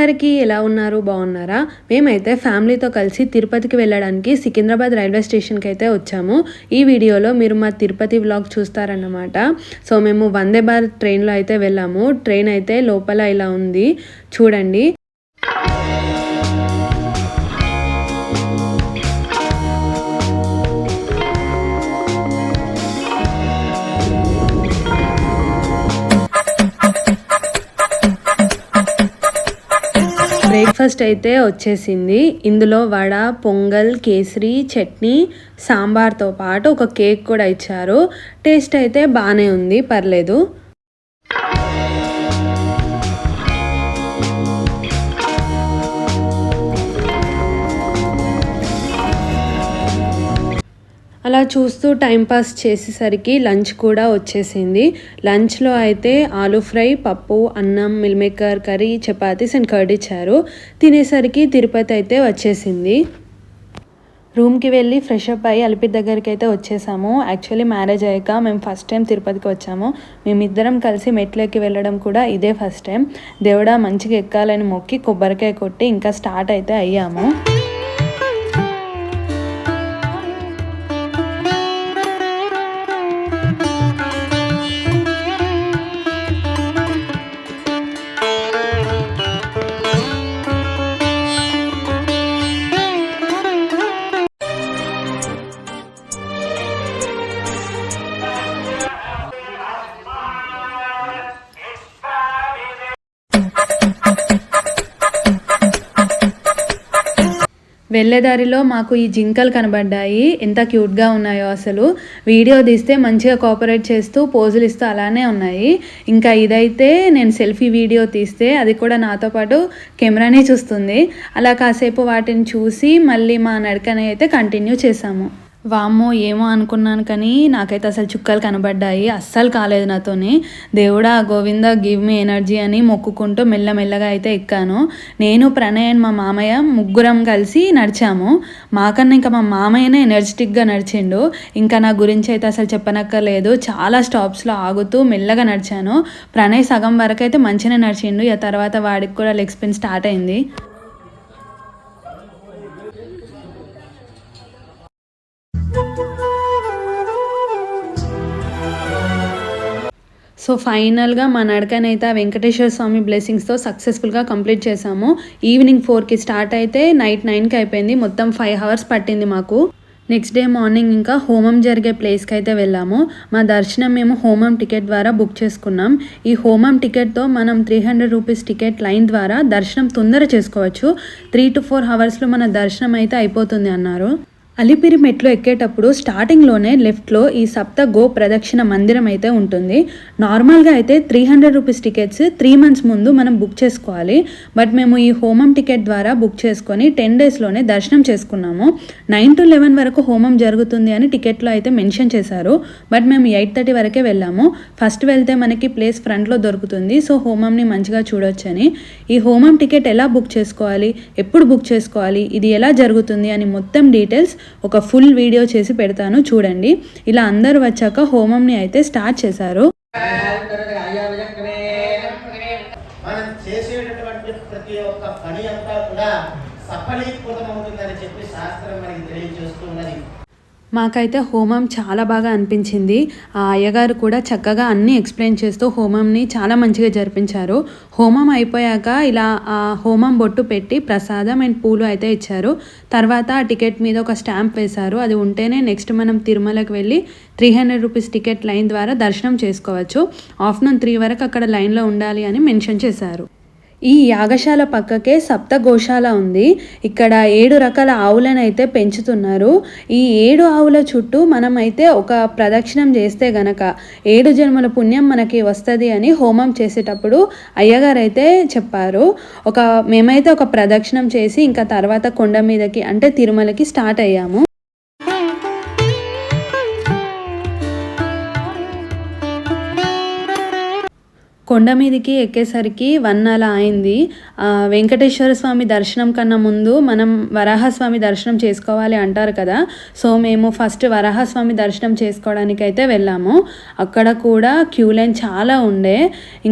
అందరికీ ఎలా ఉన్నారు? బాగున్నారా? మేమైతే ఫ్యామిలీతో కలిసి తిరుపతికి వెళ్ళడానికి సికింద్రాబాద్ రైల్వే స్టేషన్కి అయితే వచ్చాము. ఈ వీడియోలో మీరు మా తిరుపతి వ్లాగ్ చూస్తారన్నమాట. సో మేము వందే భారత్ ట్రైన్లో అయితే వెళ్ళాము. ట్రైన్ అయితే లోపల ఇలా ఉంది చూడండి. బ్రేక్ఫాస్ట్ అయితే వచ్చేసింది. ఇందులో వడ, పొంగల్, కేసరి, చట్నీ, సాంబార్తో పాటు ఒక కేక్ కూడా ఇచ్చారు. టేస్ట్ అయితే బాగానే ఉంది, పర్లేదు. అలా చూస్తూ టైంపాస్ చేసేసరికి లంచ్ కూడా వచ్చేసింది. లంచ్లో అయితే ఆలూ ఫ్రై, పప్పు, అన్నం, meal maker curry, chapatis and curd ఇచ్చారు. తినేసరికి తిరుపతి అయితే వచ్చేసింది. రూమ్కి వెళ్ళి ఫ్రెష్ అప్ అయ్యి అలిపిరి దగ్గరికి అయితే వచ్చేసాము. యాక్చువల్లీ మ్యారేజ్ అయ్యాక మేము ఫస్ట్ టైం తిరుపతికి వచ్చాము. మేమిద్దరం కలిసి మెట్లెక్కి వెళ్ళడం కూడా ఇదే ఫస్ట్ టైం. దేవుడా మంచిగా ఎక్కాలని మొక్కి కొబ్బరికాయ కొట్టి ఇంకా స్టార్ట్ అయితే అయ్యాము. వెళ్ళేదారిలో మాకు ఈ జింకలు కనబడ్డాయి. ఎంత క్యూట్గా ఉన్నాయో అసలు. వీడియో తీస్తే మంచిగా కోఆపరేట్ చేస్తూ పోజులు ఇస్తూ అలానే ఉన్నాయి. ఇంకా ఇదైతే నేను సెల్ఫీ వీడియో తీస్తే అది కూడా నాతో పాటు కెమెరానే చూస్తుంది. అలా కాసేపు వాటిని చూసి మళ్ళీ మా నడకని అయితే కంటిన్యూ చేసాము. వామ్మో ఏమో అనుకున్నాను కానీ నాకైతే అసలు చుక్కలు కనబడ్డాయి. అస్సలు కాలేదు నాతోని. దేవుడా గోవింద గివ్ మీ ఎనర్జీ అని మొక్కుకుంటూ మెల్లమెల్లగా అయితే ఎక్కాను. నేను, ప్రణయ్ అండ్ మా మామయ్య ముగ్గురం కలిసి నడిచాము. మాకన్నా ఇంకా మా మామయ్యనే ఎనర్జెటిక్గా నడిచిండు. ఇంకా నా గురించి అయితే అసలు చెప్పనక్కర్లేదు. చాలా స్టాప్స్లో ఆగుతూ మెల్లగా నడిచాను. ప్రణయ్ సగం వరకు అయితే మంచిగానే నడిచిండు. ఇక తర్వాత వాడికి కూడా లెగ్ స్పిన్ స్టార్ట్ అయింది. సో ఫైనల్గా మా నడకనైతే వెంకటేశ్వర స్వామి బ్లెస్సింగ్స్తో సక్సెస్ఫుల్గా కంప్లీట్ చేసాము. ఈవినింగ్ 4కి స్టార్ట్ అయితే నైట్ 9కి అయిపోయింది. మొత్తం 5 hours పట్టింది మాకు. నెక్స్ట్ డే మార్నింగ్ ఇంకా హోమం జరిగే ప్లేస్కి అయితే వెళ్ళాము. మా దర్శనం మేము హోమం టికెట్ ద్వారా బుక్ చేసుకున్నాం. ఈ హోమం టికెట్తో మనం 300 రూపీస్ టికెట్ లైన్ ద్వారా దర్శనం తొందర చేసుకోవచ్చు. 3 to 4 hours మన దర్శనం అయితే అయిపోతుంది అన్నారు. అలిపిరి మెట్లు ఎక్కేటప్పుడు స్టార్టింగ్లోనే లెఫ్ట్లో ఈ సప్త గో ప్రదక్షిణ మందిరం అయితే ఉంటుంది. నార్మల్గా అయితే 300 రూపీస్ టికెట్స్ 3 months ముందు మనం బుక్ చేసుకోవాలి. బట్ మేము ఈ హోమం టికెట్ ద్వారా బుక్ చేసుకొని 10 daysలోనే దర్శనం చేసుకున్నాము. 9 to 11 వరకు హోమం జరుగుతుంది అని టికెట్లో అయితే మెన్షన్ చేశారు. బట్ మేము 8:30 వరకే వెళ్ళాము. ఫస్ట్ వెళ్తే మనకి ప్లేస్ ఫ్రంట్లో దొరుకుతుంది. సో హోమంని మంచిగా చూడొచ్చని. ఈ హోమం టికెట్ ఎలా బుక్ చేసుకోవాలి, ఎప్పుడు బుక్ చేసుకోవాలి, ఇది ఎలా జరుగుతుంది అని మొత్తం డీటెయిల్స్ ఒక ఫుల్ వీడియో చేసి పెడతాను చూడండి. ఇలా అందరూ వచ్చాక హోమంని అయితే స్టార్ట్ చేశారు. మనం చేసేటటువంటి ప్రతి ఒక్క పని అంతా కూడా సఫలీకృతమవుతుందని చెప్పి శాస్త్రం మనకి తెలియజేస్తున్నది. మాకైతే హోమం చాలా బాగా అనిపించింది. ఆ అయ్యగారు కూడా చక్కగా అన్నీ ఎక్స్ప్లెయిన్ చేస్తూ హోమంని చాలా మంచిగా జరిపించారు. హోమం అయిపోయాక ఇలా ఆ హోమం బొట్టు పెట్టి ప్రసాదం అండ్ పూలు అయితే ఇచ్చారు. తర్వాత ఆ టికెట్ మీద ఒక స్టాంప్ వేశారు. అది ఉంటేనే నెక్స్ట్ మనం తిరుమలకి వెళ్ళి 300 రూపీస్ టికెట్ లైన్ ద్వారా దర్శనం చేసుకోవచ్చు. ఆఫ్టర్నూన్ 3 వరకు అక్కడ లైన్లో ఉండాలి అని మెన్షన్ చేశారు. ఈ యాగశాల పక్కకే సప్త గోశాల ఉంది. ఇక్కడ 7 రకాల ఆవులను అయితే పెంచుతున్నారు. ఈ 7 ఆవుల చుట్టూ మనమైతే ఒక ప్రదక్షిణం చేస్తే గనక 7 జన్మల పుణ్యం మనకి వస్తుంది అని హోమం చేసేటప్పుడు అయ్యగారు అయితే చెప్పారు. మేమైతే ఒక ప్రదక్షిణం చేసి ఇంకా తర్వాత కొండ మీదకి అంటే తిరుమలకి స్టార్ట్ అయ్యాము. కొండ మీదకి ఎక్కేసరికి 1 అలా అయింది. వెంకటేశ్వర స్వామి దర్శనం కన్నా ముందు మనం వరాహస్వామి దర్శనం చేసుకోవాలి అంటారు కదా. సో మేము ఫస్ట్ వరాహస్వామి దర్శనం చేసుకోవడానికి అయితే వెళ్ళాము. అక్కడ కూడా క్యూ లైన్ చాలా ఉండే.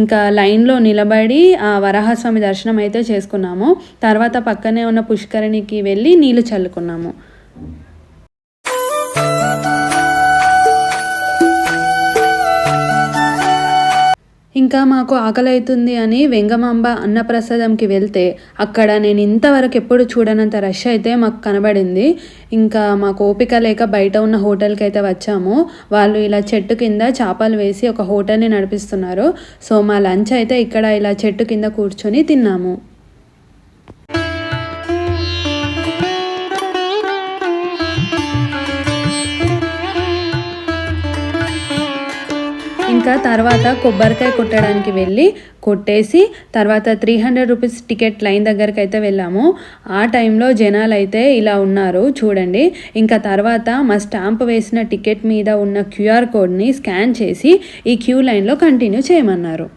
ఇంకా లైన్లో నిలబడి ఆ వరాహస్వామి దర్శనం అయితే చేసుకున్నాము. తర్వాత పక్కనే ఉన్న పుష్కరిణికి వెళ్ళి నీళ్లు చల్లుకున్నాము. ఇంకా మాకు ఆకలి అవుతుంది అని వెంగమాంబ అన్నప్రసాదంకి వెళ్తే అక్కడ నేను ఇంతవరకు ఎప్పుడు చూడనంత రష్ అయితే మాకు కనబడింది. ఇంకా మాకు ఓపిక లేక బయట ఉన్న హోటల్కి అయితే వచ్చాము. వాళ్ళు ఇలా చెట్టు కింద చేపలు వేసి ఒక హోటల్ని నడిపిస్తున్నారు. సో మా లంచ్ అయితే ఇక్కడ ఇలా చెట్టు కింద కూర్చొని తిన్నాము. ఇంకా తర్వాత కొబ్బరికాయ కొట్టడానికి వెళ్ళి కొట్టేసి తర్వాత 300 రూపీస్ టికెట్ లైన్ దగ్గరికి అయితే వెళ్ళాము. ఆ టైంలో జనాలు అయితే ఇలా ఉన్నారు చూడండి. ఇంకా తర్వాత మా స్టాంప్ వేసిన టికెట్ మీద ఉన్న QR కోడ్ని స్కాన్ చేసి ఈ క్యూ లైన్లో కంటిన్యూ చేయమన్నారు.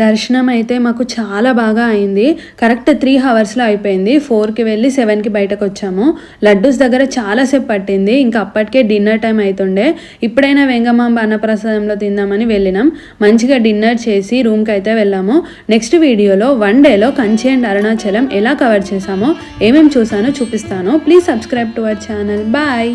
దర్శనం అయితే మాకు చాలా బాగా అయింది. కరెక్ట్ 3 అవర్స్లో అయిపోయింది. 4కి వెళ్ళి 7కి బయటకు వచ్చాము. లడ్డూస్ దగ్గర చాలాసేపు పట్టింది. ఇంకా అప్పటికే డిన్నర్ టైం అవుతుండే. ఇప్పుడైనా వెంగమాంబ అన్నప్రసాదంలో తిందామని వెళ్ళినాం. మంచిగా డిన్నర్ చేసి రూమ్కి అయితే వెళ్ళాము. నెక్స్ట్ వీడియోలో 1 డేలో కంచి అండ్ అరుణాచలం ఎలా కవర్ చేసామో ఏమేమి చూసానో చూపిస్తాను. Please subscribe to our channel. Bye.